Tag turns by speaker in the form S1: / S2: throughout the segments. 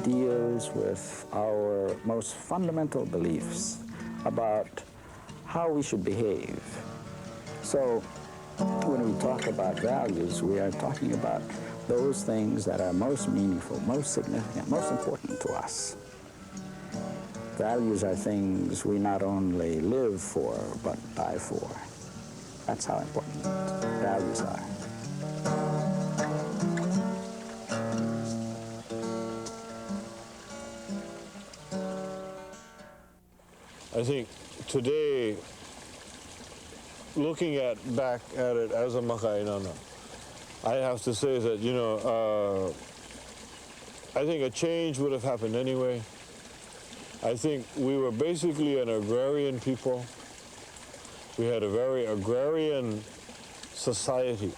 S1: deals with our most fundamental beliefs about how we should behave. So when we talk about values, we are talking about those things that are most meaningful, most significant, most important to us. Values are things we not only live for, but die for. That's how important values are.
S2: I think today, looking back at it as a maka'inana, I have to say that, you know, I think a change would have happened anyway. I think we were basically an agrarian people. We had a very agrarian society.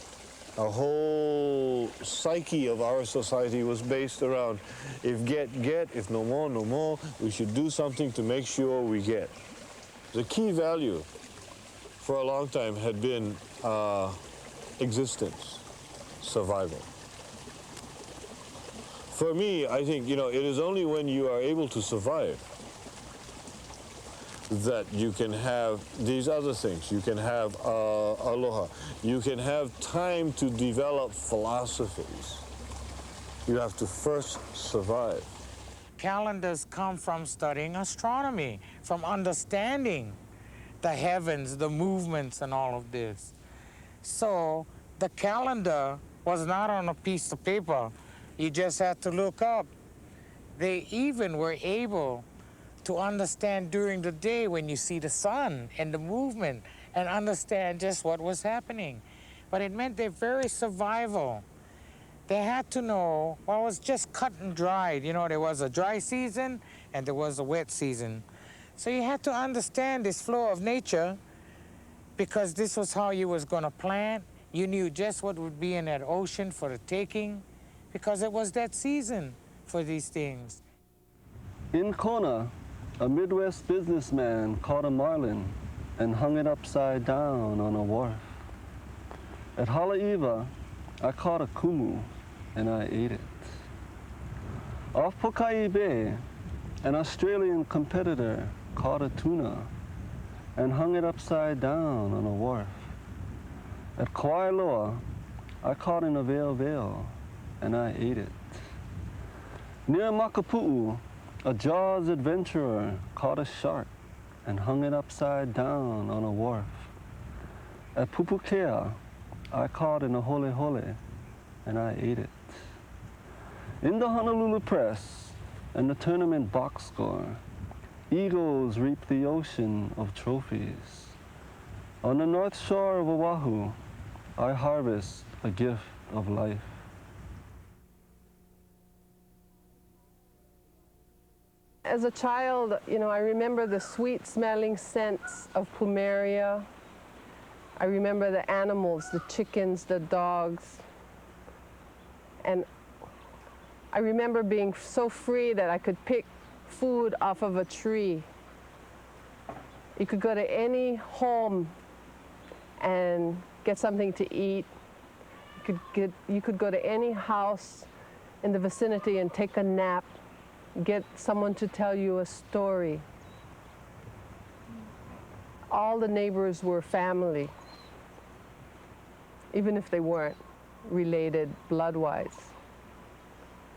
S2: A whole psyche of our society was based around if get, if no more, we should do something to make sure we get. The key value for a long time had been existence, survival. For me, I think, you know, it is only when you are able to survive that you can have these other things. You can have aloha. You can have time to develop philosophies. You have to first survive.
S3: Calendars come from studying astronomy, from understanding the heavens, the movements, and all of this. So the calendar was not on a piece of paper. You just had to look up. They even were able to understand during the day when you see the sun and the movement and understand just what was happening. But it meant their very survival. They had to know, well, it was just cut and dried. You know, there was a dry season and there was a wet season. So you had to understand this flow of nature because this was how you was gonna plant. You knew just what would be in that ocean for the taking because it was that season for these things.
S4: In Kona, a Midwest businessman caught a marlin and hung it upside down on a wharf. At Haleiwa, I caught a kumu and I ate it. Off Pokai Bay, an Australian competitor caught a tuna and hung it upside down on a wharf. At Kauailoa, I caught an aveo and I ate it. Near Makapu'u, a Jaws adventurer caught a shark and hung it upside down on a wharf. At Pupukea, I caught an aholehole and I ate it. In the Honolulu Press and the tournament box score, eagles reap the ocean of trophies. On the north shore of Oahu, I harvest a gift of life.
S5: As a child, you know, I remember the sweet-smelling scents of plumeria. I remember the animals, the chickens, the dogs. And I remember being so free that I could pick food off of a tree. You could go to any home and get something to eat. You could go to any house in the vicinity and take a nap. Get someone to tell you a story. All the neighbors were family, even if they weren't related blood-wise.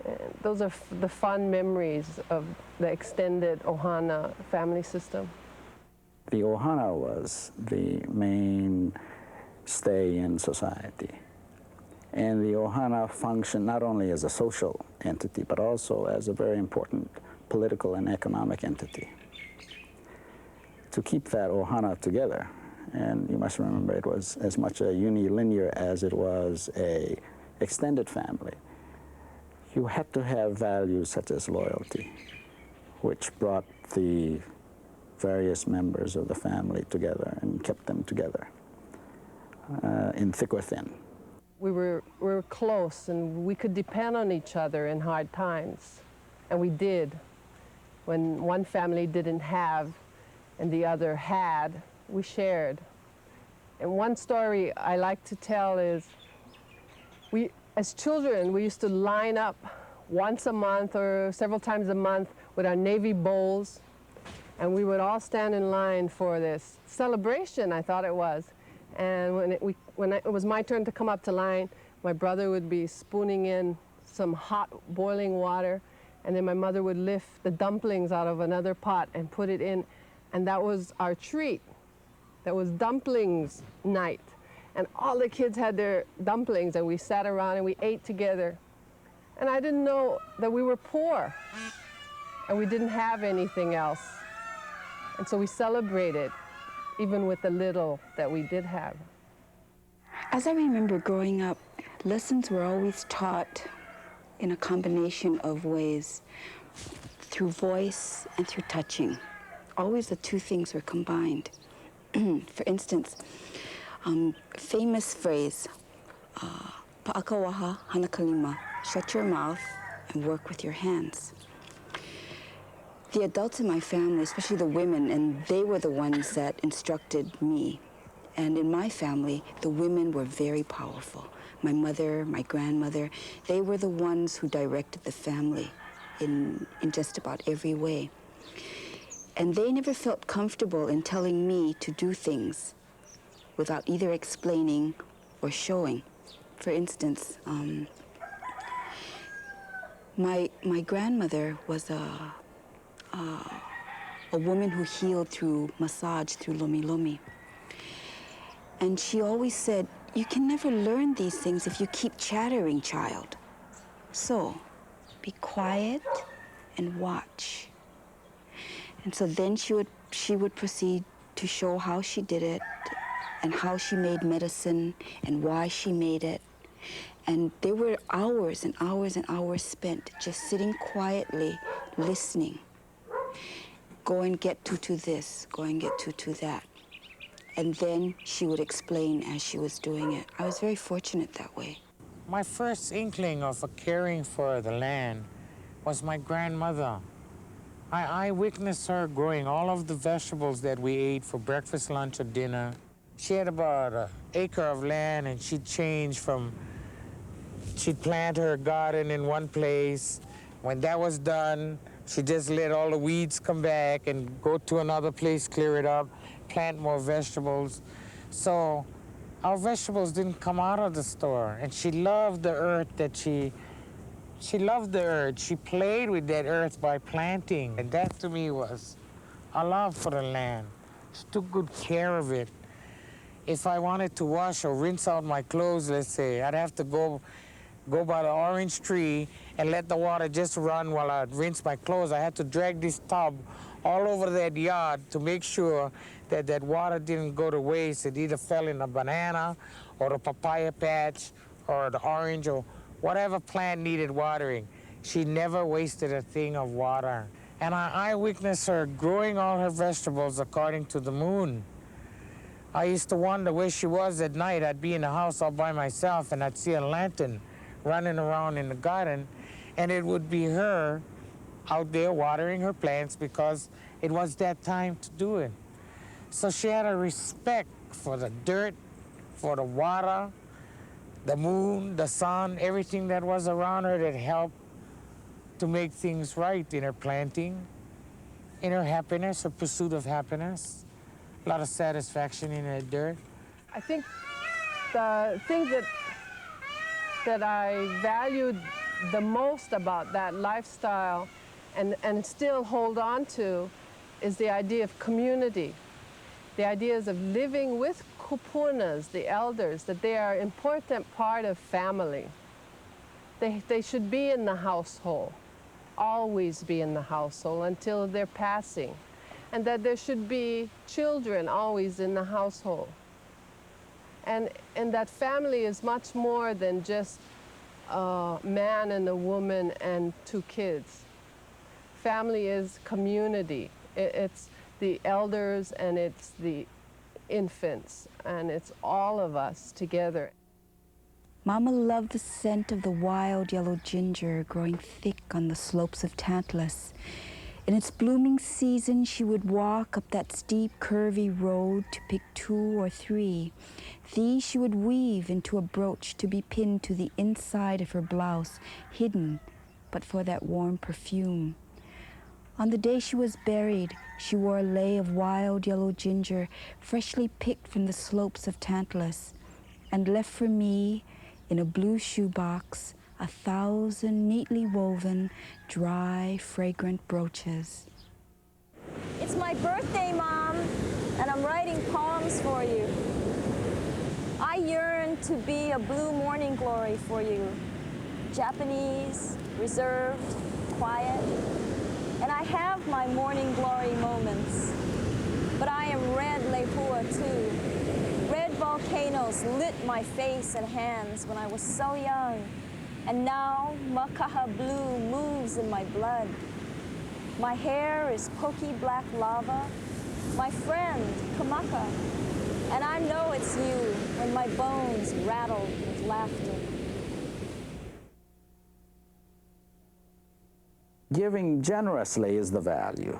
S5: And those are the fond memories of the extended Ohana family system.
S1: The Ohana was the main stay in society. And the Ohana functioned not only as a social entity, but also as a very important political and economic entity. To keep that Ohana together, and you must remember it was as much a unilinear as it was a extended family, you had to have values such as loyalty, which brought the various members of the family together and kept them together in thick or thin.
S5: We were close and we could depend on each other in hard times. And we did. When one family didn't have and the other had, we shared. And one story I like to tell is, as children, we used to line up once a month or several times a month with our navy bowls, and we would all stand in line for this celebration, I thought it was. And when it was my turn to come up to line, my brother would be spooning in some hot boiling water, and then my mother would lift the dumplings out of another pot and put it in, and that was our treat. That was dumplings night. And all the kids had their dumplings, and we sat around and we ate together. And I didn't know that we were poor, and we didn't have anything else. And so we celebrated, even with the little that we did have.
S6: As I remember growing up, lessons were always taught in a combination of ways, through voice and through touching. Always the two things were combined. For instance, famous phrase, pa'akawaha hana kalima, shut your mouth and work with your hands. The adults in my family, especially the women, and they were the ones that instructed me. And in my family, the women were very powerful. My mother, my grandmother, they were the ones who directed the family in just about every way. And they never felt comfortable in telling me to do things without either explaining or showing. For instance, my grandmother was a woman who healed through massage, through lomi lomi. And she always said, you can never learn these things if you keep chattering, child. So, be quiet and watch. And so then she would proceed to show how she did it and how she made medicine and why she made it. And there were hours and hours and hours spent just sitting quietly, listening. Go and get tutu this, go and get tutu that. And then she would explain as she was doing it. I was very fortunate that way.
S3: My first inkling of caring for the land was my grandmother. I witnessed her growing all of the vegetables that we ate for breakfast, lunch, or dinner. She had about an acre of land, and she'd plant her garden in one place. When that was done, she just let all the weeds come back and go to another place, clear it up, plant more vegetables. So our vegetables didn't come out of the store, and she loved the earth that she loved the earth. She played with that earth by planting, and that to me was a love for the land. She took good care of it. If I wanted to wash or rinse out my clothes, let's say, I'd have to go by the orange tree and let the water just run while I'd rinse my clothes. I had to drag this tub all over that yard to make sure that that water didn't go to waste. It either fell in a banana or a papaya patch or the orange or whatever plant needed watering. She never wasted a thing of water. And I witnessed her growing all her vegetables according to the moon. I used to wonder where she was at night. I'd be in the house all by myself, and I'd see a lantern running around in the garden, and it would be her out there watering her plants because it was that time to do it. So she had a respect for the dirt, for the water, the moon, the sun, everything that was around her that helped to make things right in her planting, in her happiness, her pursuit of happiness, a lot of satisfaction in her dirt.
S5: I think the thing that I valued the most about that lifestyle and still hold on to is the idea of community. The ideas of living with kupunas, the elders, that they are an important part of family. They should be in the household, always be in the household until their passing. And that there should be children always in the household. And that family is much more than just a man and a woman and two kids. Family is community. It's the elders and it's the infants, and it's all of us together.
S6: Mama loved the scent of the wild yellow ginger growing thick on the slopes of Tantalus. In its blooming season, she would walk up that steep, curvy road to pick 2 or 3. These she would weave into a brooch to be pinned to the inside of her blouse, hidden but for that warm perfume. On the day she was buried, she wore a lei of wild yellow ginger, freshly picked from the slopes of Tantalus, and left for me, in a blue shoebox, 1,000 neatly woven, dry, fragrant brooches.
S7: It's my birthday, Mom, and I'm writing poems for you. I yearn to be a blue morning glory for you. Japanese, reserved, quiet. And I have my morning glory moments. But I am red lehua too. Red volcanoes lit my face and hands when I was so young. And now makaha blue moves in my blood. My hair is pokey black lava. My friend, Kamaka. And I know it's you when my bones rattle with laughter.
S1: Giving generously is the value,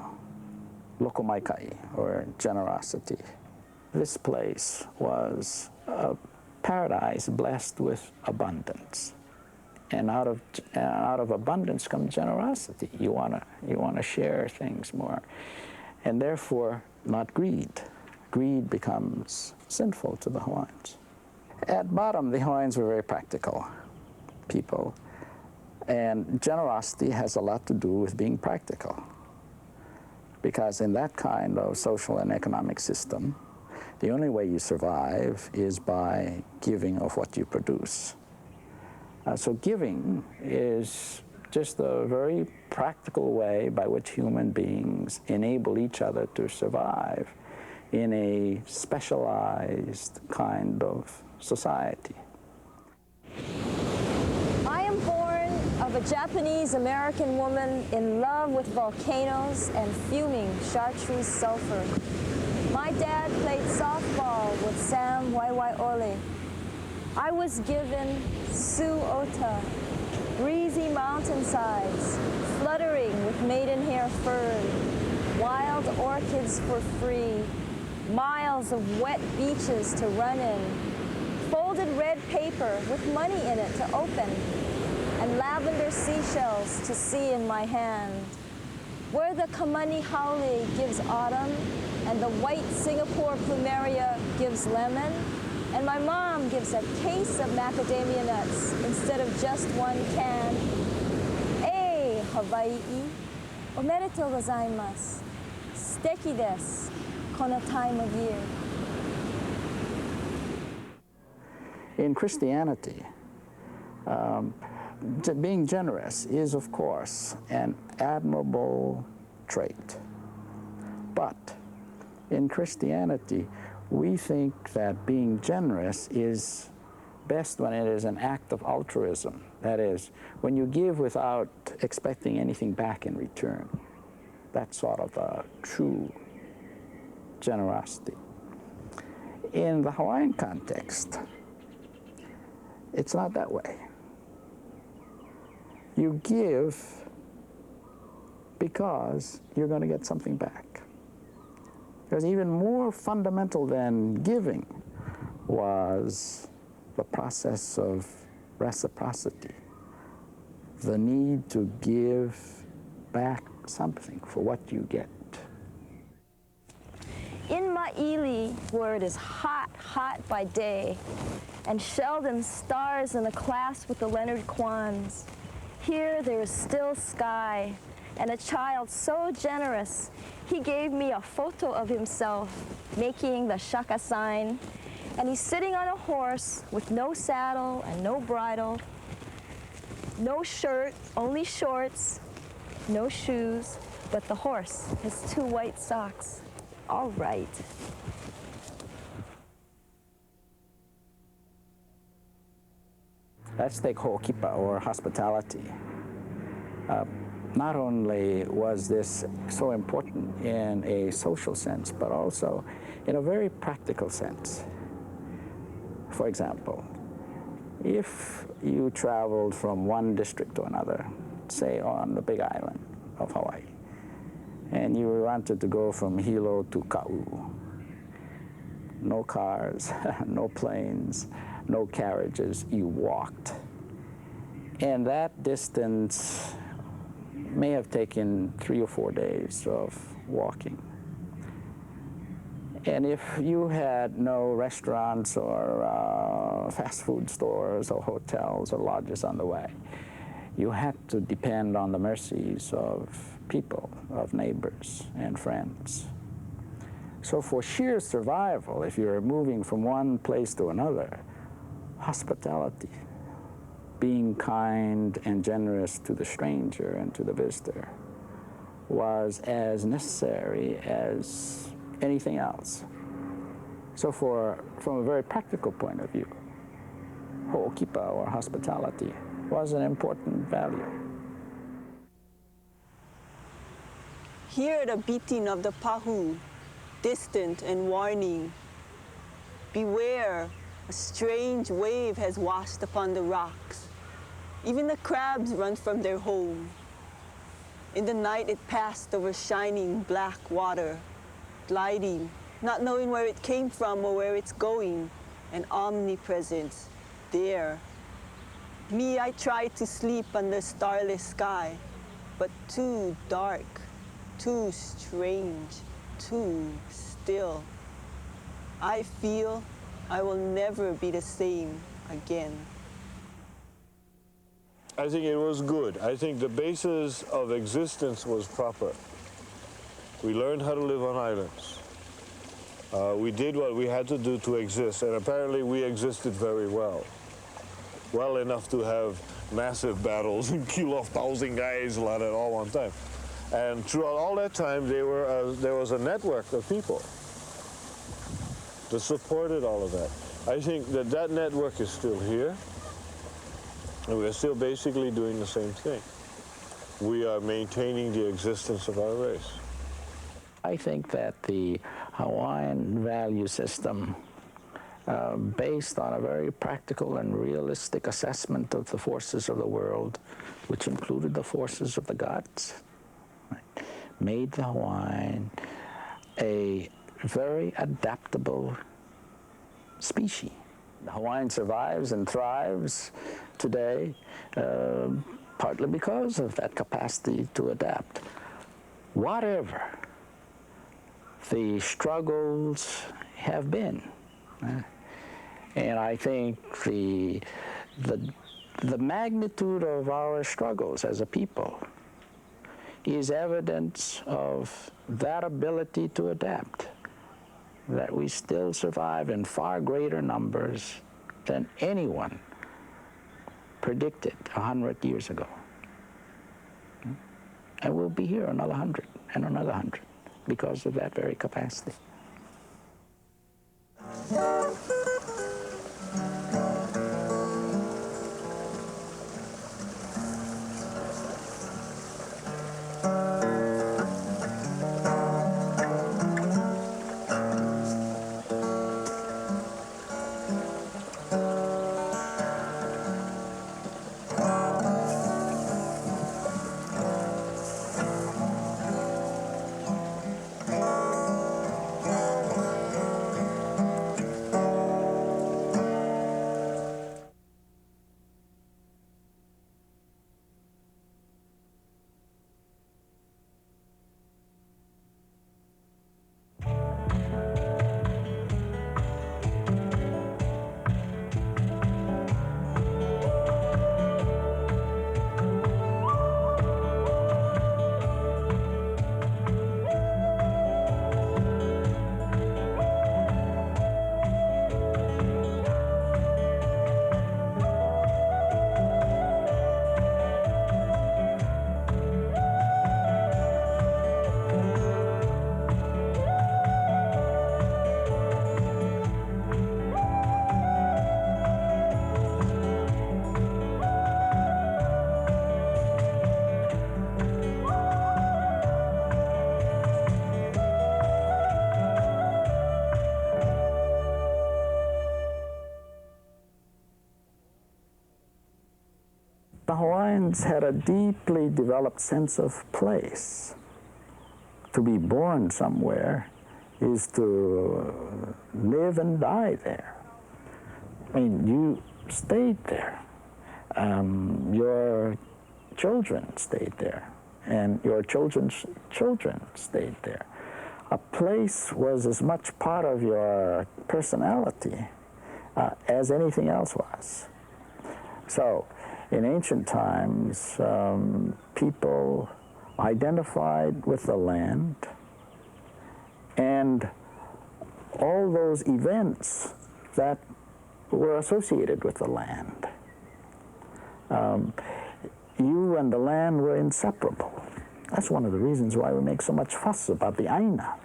S1: lokomaikai, or generosity. This place was a paradise blessed with abundance. And out of abundance comes generosity. You wanna share things more. And therefore, not greed. Greed becomes sinful to the Hawaiians. At bottom, the Hawaiians were very practical people. And generosity has a lot to do with being practical. Because in that kind of social and economic system, the only way you survive is by giving of what you produce. So giving is just a very practical way by which human beings enable each other to survive in a specialized kind of society.
S7: I am born of a Japanese-American woman in love with volcanoes and fuming chartreuse sulfur. My dad played softball with Sam Waiwaiole. I was given Su'ota, breezy mountainsides, fluttering with maidenhair fern, wild orchids for free, miles of wet beaches to run in, folded red paper with money in it to open, and lavender seashells to see in my hand. Where the kamani haole gives autumn, and the white Singapore plumeria gives lemon, and my mom gives a case of macadamia nuts instead of just one can. Hey, Hawaii, omedetou gozaimasu. Steki desu, kono time of year.
S1: In Christianity, being generous is, of course, an admirable trait. But in Christianity, we think that being generous is best when it is an act of altruism. That is, when you give without expecting anything back in return. That's sort of a true generosity. In the Hawaiian context, it's not that way. You give because you're going to get something back. Because even more fundamental than giving was the process of reciprocity, the need to give back something for what you get.
S7: In Ma'ili, where it is hot, hot by day, and Sheldon stars in a class with the Leonard Kwans, here there is still sky, and a child so generous, he gave me a photo of himself making the shaka sign, and he's sitting on a horse with no saddle and no bridle, no shirt, only shorts, no shoes, but the horse has 2 white socks. All right.
S1: Let's take ho'okipa, or hospitality. Not only was this so important in a social sense, but also in a very practical sense. For example, if you traveled from one district to another, say on the Big Island of Hawaii, and you wanted to go from Hilo to Ka'u, no cars, no planes, no carriages, you walked. And that distance may have taken 3 or 4 days of walking. And if you had no restaurants or fast food stores or hotels or lodges on the way, you had to depend on the mercies of people, of neighbors and friends. So for sheer survival, if you're moving from one place to another, hospitality, being kind and generous to the stranger and to the visitor, was as necessary as anything else. So from a very practical point of view, ho'okipa, or hospitality, was an important value.
S8: Hear the beating of the pahu, distant and warning. Beware, a strange wave has washed upon the rocks. Even the crabs run from their home. In the night it passed over shining black water, gliding, not knowing where it came from or where it's going, an omnipresence there. Me, I tried to sleep under starless sky, but too dark, too strange, too still. I feel I will never be the same again.
S2: I think it was good. I think the basis of existence was proper. We learned how to live on islands. We did what we had to do to exist, and apparently we existed very well. Well enough to have massive battles and kill off 1,000 guys at all one time. And throughout all that time, there was a network of people that supported all of that. I think that network is still here, and we're still basically doing the same thing. We are maintaining the existence of our race.
S1: I think that the Hawaiian value system, based on a very practical and realistic assessment of the forces of the world, which included the forces of the gods, right, made the Hawaiian a very adaptable species. The Hawaiian survives and thrives today partly because of that capacity to adapt. Whatever the struggles have been, and I think the magnitude of our struggles as a people is evidence of that ability to adapt, that we still survive in far greater numbers than anyone predicted 100 years ago. And we'll be here another 100 and another 100 because of that very capacity. The Hawaiians had a deeply developed sense of place. To be born somewhere is to live and die there. I mean, you stayed there. your children stayed there, and your children's children stayed there. A place was as much part of your personality as anything else was. So, in ancient times, people identified with the land, and all those events that were associated with the land. You and the land were inseparable. That's one of the reasons why we make so much fuss about the Aina,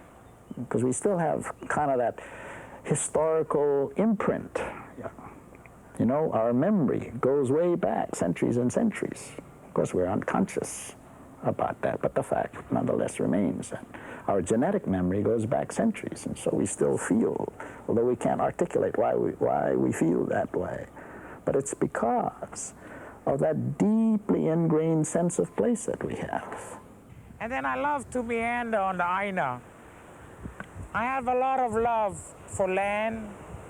S1: because we still have kind of that historical imprint. You know, our memory goes way back, centuries and centuries. Of course, we're unconscious about that, but the fact nonetheless remains that our genetic memory goes back centuries, and so we still feel, although we can't articulate why we feel that way. But it's because of that deeply ingrained sense of place that we have.
S3: And then I love to meander on the Aina. I have a lot of love for land,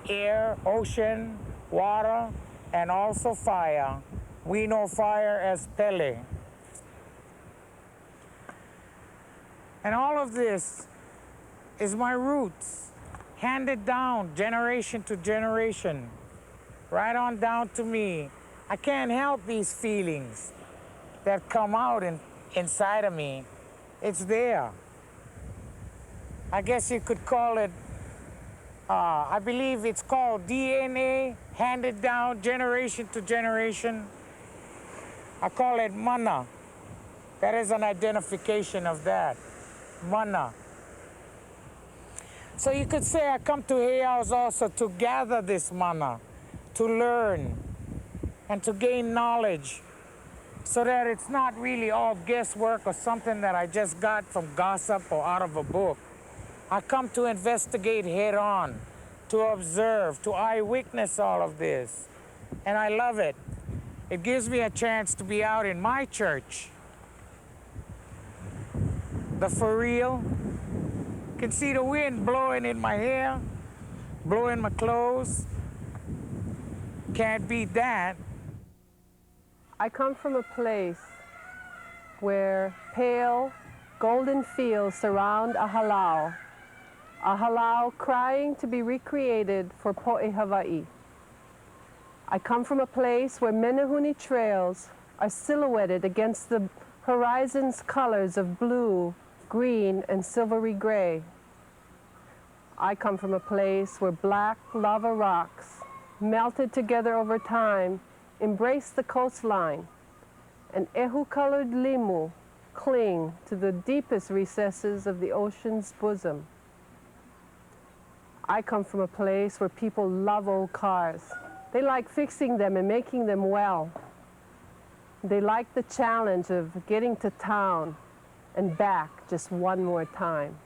S3: air, ocean, water, and also fire. We know fire as Pele. And all of this is my roots, handed down generation to generation, right on down to me. I can't help these feelings that come out inside of me. It's there. I guess you could call it, I believe it's called DNA, handed down generation to generation. I call it mana. That is an identification of that, mana. So you could say I come to Heiaus also to gather this mana, to learn and to gain knowledge, so that it's not really all guesswork or something that I just got from gossip or out of a book. I come to investigate head on, to observe, to eyewitness all of this. And I love it. It gives me a chance to be out in my church. The for real. Can see the wind blowing in my hair, blowing my clothes. Can't beat that.
S5: I come from a place where pale, golden fields surround a halau crying to be recreated for Po'e Hawaii. I come from a place where Menehune trails are silhouetted against the horizon's colors of blue, green, and silvery gray. I come from a place where black lava rocks, melted together over time, embrace the coastline, and ehu-colored limu cling to the deepest recesses of the ocean's bosom. I come from a place where people love old cars. They like fixing them and making them well. They like the challenge of getting to town and back just one more time.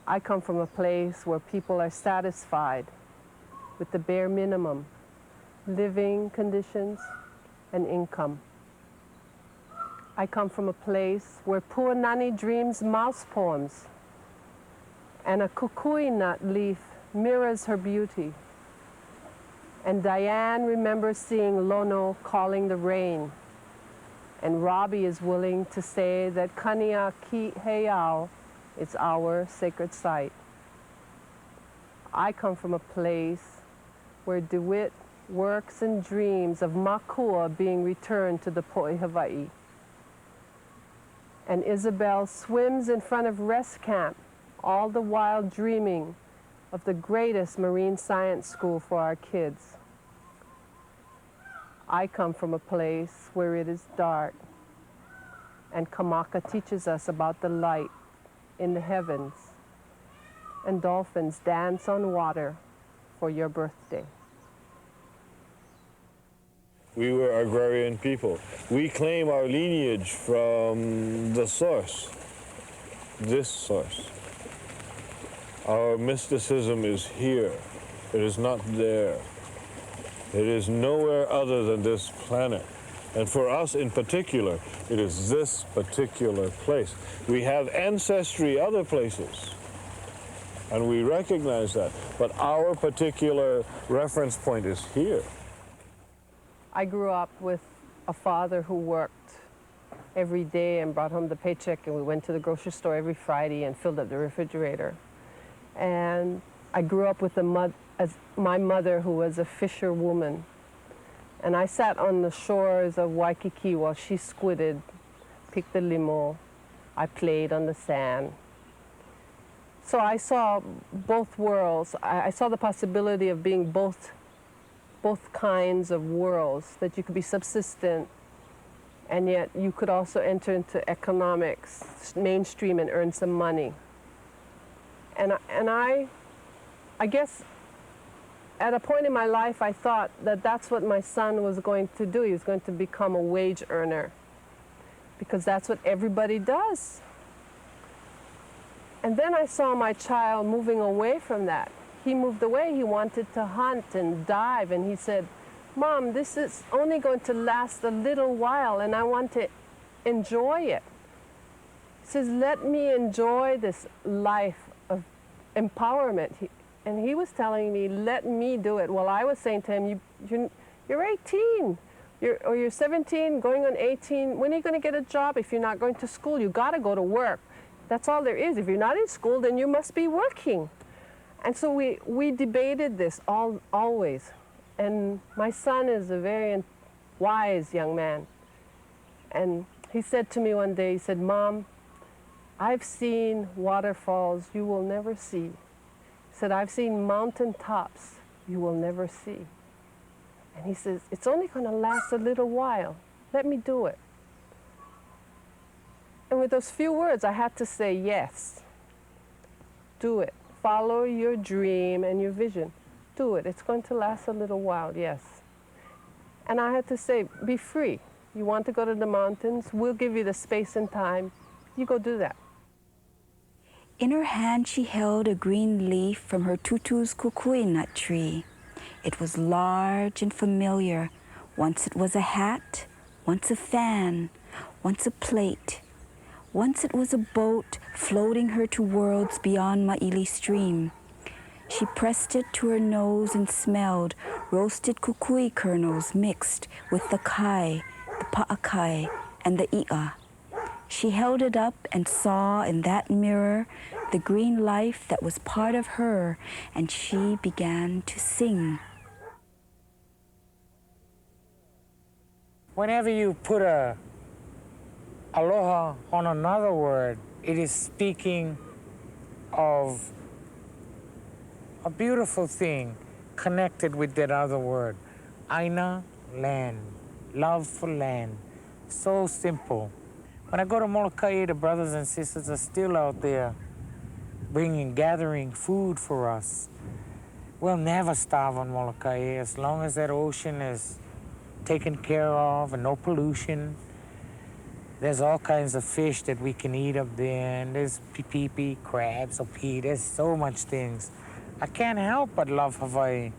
S5: I come from a place where people are satisfied with the bare minimum, living conditions and income. I come from a place where Puanani dreams mouse poems, and a kukui nut leaf mirrors her beauty. And Diane remembers seeing Lono calling the rain. And Robbie is willing to say that Kania ki Heiau is our sacred site. I come from a place where DeWitt works and dreams of Makua being returned to the Po'e Hawaii. And Isabel swims in front of rest camp, all the while dreaming of the greatest marine science school for our kids. I come from a place where it is dark, and Kamaka teaches us about the light in the heavens, and dolphins dance on water for your birthday.
S2: We were agrarian people. We claim our lineage from the source, this source. Our mysticism is here. It is not there. It is nowhere other than this planet. And for us in particular, it is this particular place. We have ancestry other places, and we recognize that. But our particular reference point is here.
S5: I grew up with a father who worked every day and brought home the paycheck, and we went to the grocery store every Friday and filled up the refrigerator. And I grew up with my mother, who was a fisherwoman. And I sat on the shores of Waikiki while she squidded, picked the limo. I played on the sand. So I saw both worlds. I saw the possibility of being both kinds of worlds, that you could be subsistent, and yet you could also enter into economics, mainstream, and earn some money. And I guess at a point in my life, I thought that that's what my son was going to do. He was going to become a wage earner, because that's what everybody does. And then I saw my child moving away from that. He moved away. He wanted to hunt and dive, and he said, "Mom, this is only going to last a little while, and I want to enjoy it." He says, "Let me enjoy this life of empowerment." And he was telling me, "Let me do it." Well, I was saying to him, you're 18, or you're 17, going on 18. When are you going to get a job if you're not going to school? You got to go to work. That's all there is. If you're not in school, then you must be working. And so we debated this always. And my son is a very wise young man. And he said to me one day, he said, "Mom, I've seen waterfalls you will never see." He said, "I've seen mountain tops you will never see." And he says, "It's only going to last a little while. Let me do it." And with those few words, I had to say, yes, do it. Follow your dream and your vision. Do it. It's going to last a little while, yes. And I had to say, be free. You want to go to the mountains? We'll give you the space and time. You go do that.
S6: In her hand, she held a green leaf from her tutu's kukui nut tree. It was large and familiar. Once it was a hat, once a fan, once a plate. Once it was a boat floating her to worlds beyond Maili Stream. She pressed it to her nose and smelled roasted kukui kernels mixed with the kai, the pa'akai, and the i'a. She held it up and saw in that mirror the green life that was part of her, and she began to sing.
S3: Whenever you put a aloha on another word, it is speaking of a beautiful thing connected with that other word. Aina, land, love for land. So simple. When I go to Molokai, the brothers and sisters are still out there gathering food for us. We'll never starve on Molokai as long as that ocean is taken care of and no pollution. There's all kinds of fish that we can eat up there, and there's pipipi, crabs, opi, there's so much things. I can't help but love Hawaii.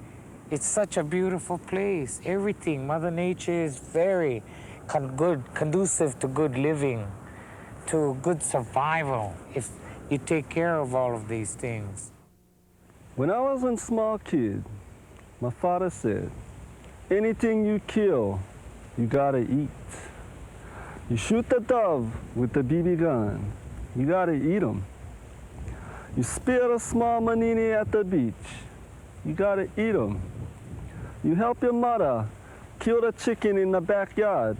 S3: It's such a beautiful place. Everything, Mother Nature is very conducive to good living, to good survival, if you take care of all of these things.
S4: When I was a small kid, my father said, anything you kill, you gotta eat. You shoot the dove with the BB gun, you gotta eat them. You spear a small manini at the beach, you gotta eat them. You help your mother kill the chicken in the backyard,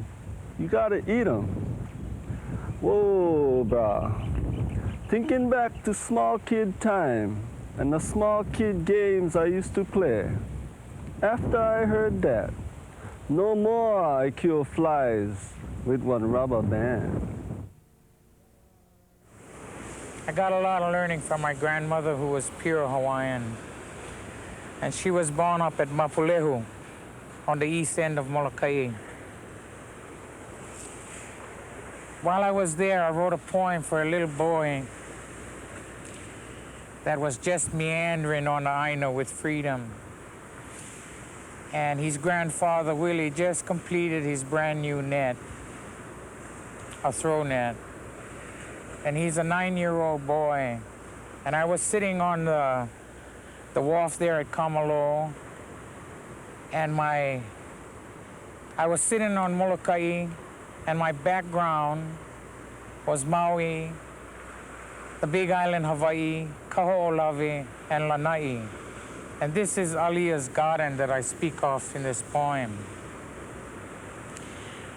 S4: you gotta eat them. Whoa, brah. Thinking back to small kid time and the small kid games I used to play. After I heard that, no more I kill flies with one rubber band.
S3: I got a lot of learning from my grandmother, who was pure Hawaiian. And she was born up at Mapulehu on the east end of Molokai. While I was there, I wrote a poem for a little boy that was just meandering on the Aina with freedom. And his grandfather, Willie, just completed his brand new net, a throw net. And he's a 9-year-old boy. And I was sitting on the wharf there at Kamalo, and my I was sitting on Molokai, and my background was Maui, the Big Island, Hawaii, Kaho'olawe, and Lanai. And this is Alia's garden that I speak of in this poem.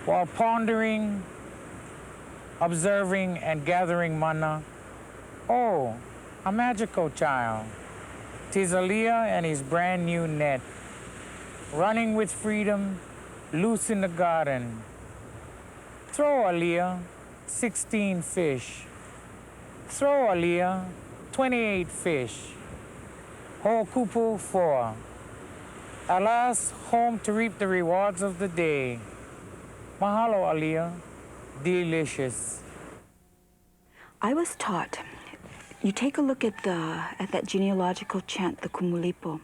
S3: While pondering, observing, and gathering mana, oh, a magical child. 'Tis Alia and his brand new net, running with freedom, loose in the garden. Throw, Alia, 16 fish. Throw, Alia, 28 fish. Ho'okupu 4. Alas, home to reap the rewards of the day. Mahalo, Alia, delicious.
S6: I was taught, you take a look at that genealogical chant, the Kumulipo,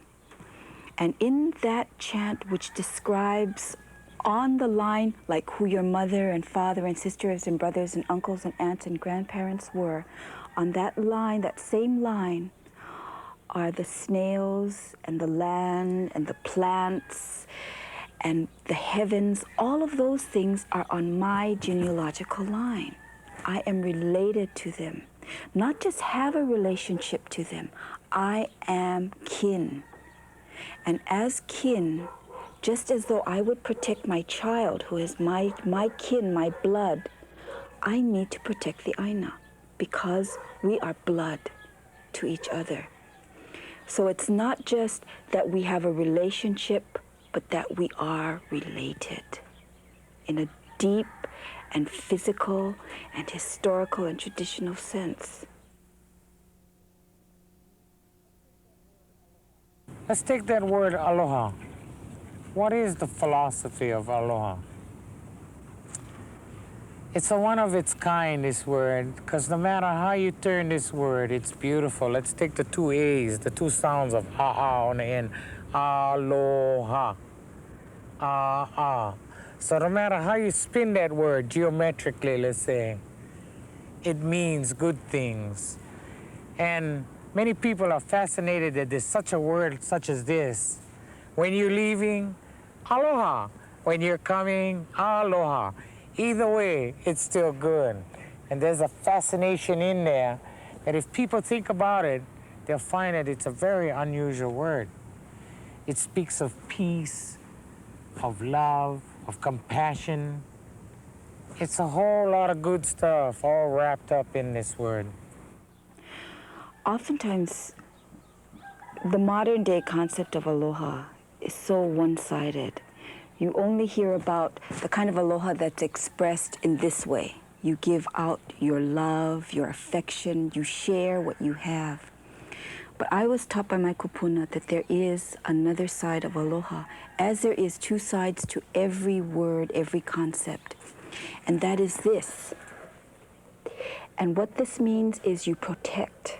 S6: and in that chant, which describes on the line like who your mother and father and sisters and brothers and uncles and aunts and grandparents were, on that line, that same line, are the snails and the land and the plants and the heavens. All of those things are on my genealogical line. I am related to them. Not just have a relationship to them, I am kin. And as kin, just as though I would protect my child who is my kin, my blood, I need to protect the Aina because we are blood to each other. So it's not just that we have a relationship, but that we are related in a deep and physical and historical and traditional sense.
S3: Let's take that word aloha. What is the philosophy of aloha? It's a one of its kind, this word, because no matter how you turn this word, it's beautiful. Let's take the two A's, the two sounds of ha-ha on the end. Aloha. Ah-ah. So no matter how you spin that word geometrically, let's say, it means good things. And many people are fascinated that there's such a word such as this. When you're leaving, aloha. When you're coming, aloha. Either way, it's still good. And there's a fascination in there that if people think about it, they'll find that it's a very unusual word. It speaks of peace, of love, of compassion. It's a whole lot of good stuff all wrapped up in this word.
S6: Oftentimes, the modern day concept of aloha is so one-sided. You only hear about the kind of aloha that's expressed in this way. You give out your love, your affection, you share what you have. But I was taught by my kupuna that there is another side of aloha, as there is two sides to every word, every concept. And that is this. And what this means is you protect.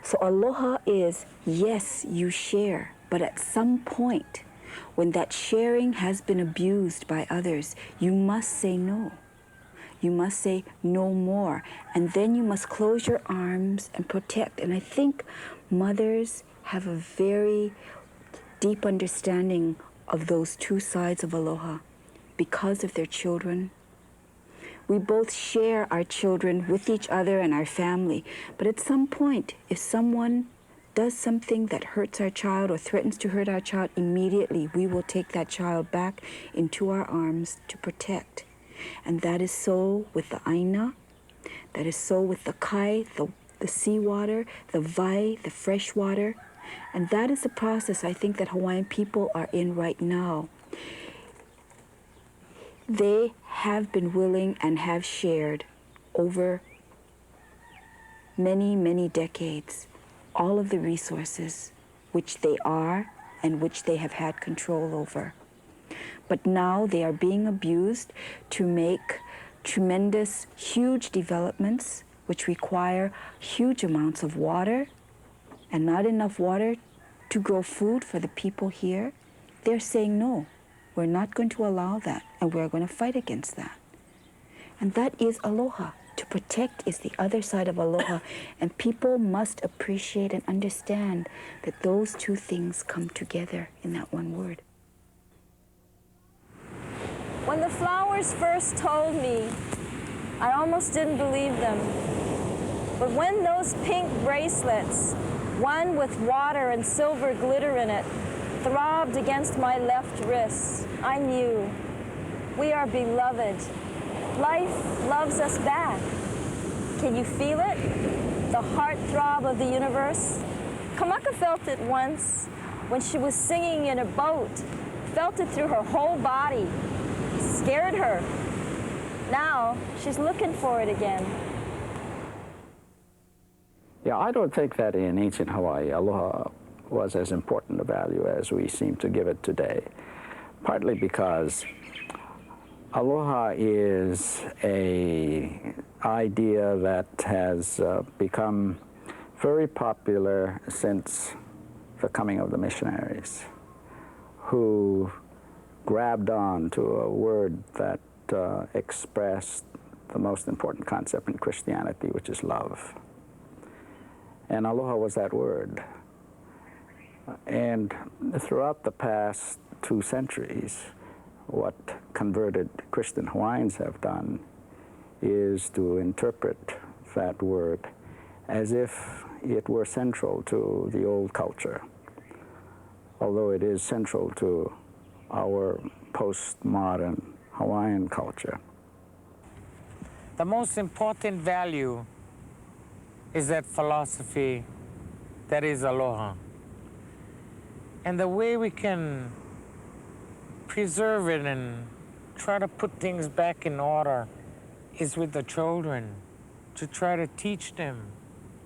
S6: So aloha is, yes, you share, but at some point, when that sharing has been abused by others, you must say no. You must say no more. And then you must close your arms and protect. And I think mothers have a very deep understanding of those two sides of aloha because of their children. We both share our children with each other and our family. But at some point, if someone does something that hurts our child or threatens to hurt our child, immediately we will take that child back into our arms to protect. And that is so with the Aina, that is so with the kai, the seawater, the vai, the fresh water. And that is the process I think that Hawaiian people are in right now. They have been willing and have shared over many, many decades all of the resources which they are and which they have had control over. But now they are being abused to make tremendous, huge developments which require huge amounts of water and not enough water to grow food for the people here. They're saying, no, we're not going to allow that, and we're going to fight against that. And that is aloha. To protect is the other side of aloha, and people must appreciate and understand that those two things come together in that one word.
S7: When the flowers first told me, I almost didn't believe them. But when those pink bracelets, one with water and silver glitter in it, throbbed against my left wrist, I knew we are beloved. Life loves us back. Can you feel it? The heartthrob of the universe? Kamaka felt it once when she was singing in a boat, felt it through her whole body, scared her. Now she's looking for it again.
S1: Yeah, I don't think that in ancient Hawaii, aloha was as important a value as we seem to give it today, partly because aloha is an idea that has become very popular since the coming of the missionaries, who grabbed on to a word that expressed the most important concept in Christianity, which is love. And aloha was that word. And throughout the past 2 centuries, what converted Christian Hawaiians have done is to interpret that word as if it were central to the old culture, although it is central to our postmodern Hawaiian culture.
S3: The most important value is that philosophy that is aloha. And the way we can preserve it and try to put things back in order is with the children, to try to teach them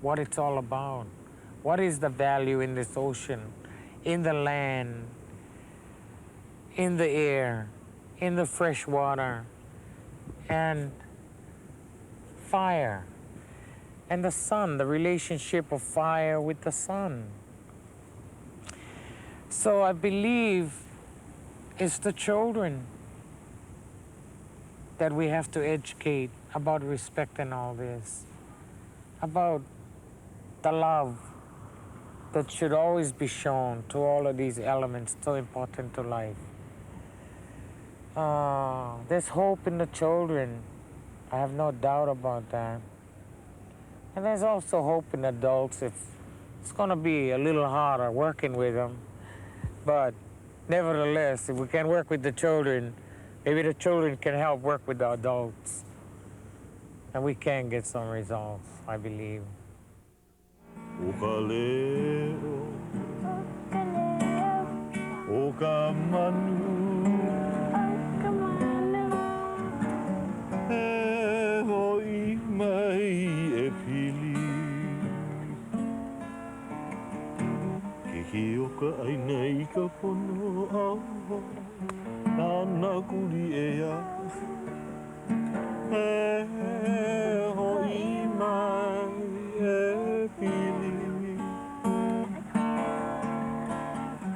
S3: what it's all about. What is the value in this ocean, in the land, in the air, in the fresh water, and fire, and the sun, the relationship of fire with the sun. So I believe it's the children that we have to educate about respect and all this, about the love that should always be shown to all of these elements so important to life. There's hope in the children. I have no doubt about that. And there's also hope in adults. It's going to be a little harder working with them. But nevertheless, if we can work with the children, maybe the children can help work with the adults. And we can get some results, I believe.
S2: O ka leo, o ka manu, e hoi mai e pili. Ke o ka aina I ka pono awa, nana kuri e a. E hoi mai e pili.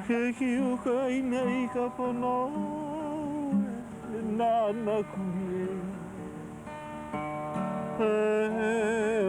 S2: Ke o ka aina I ka pono, nana kuri e a.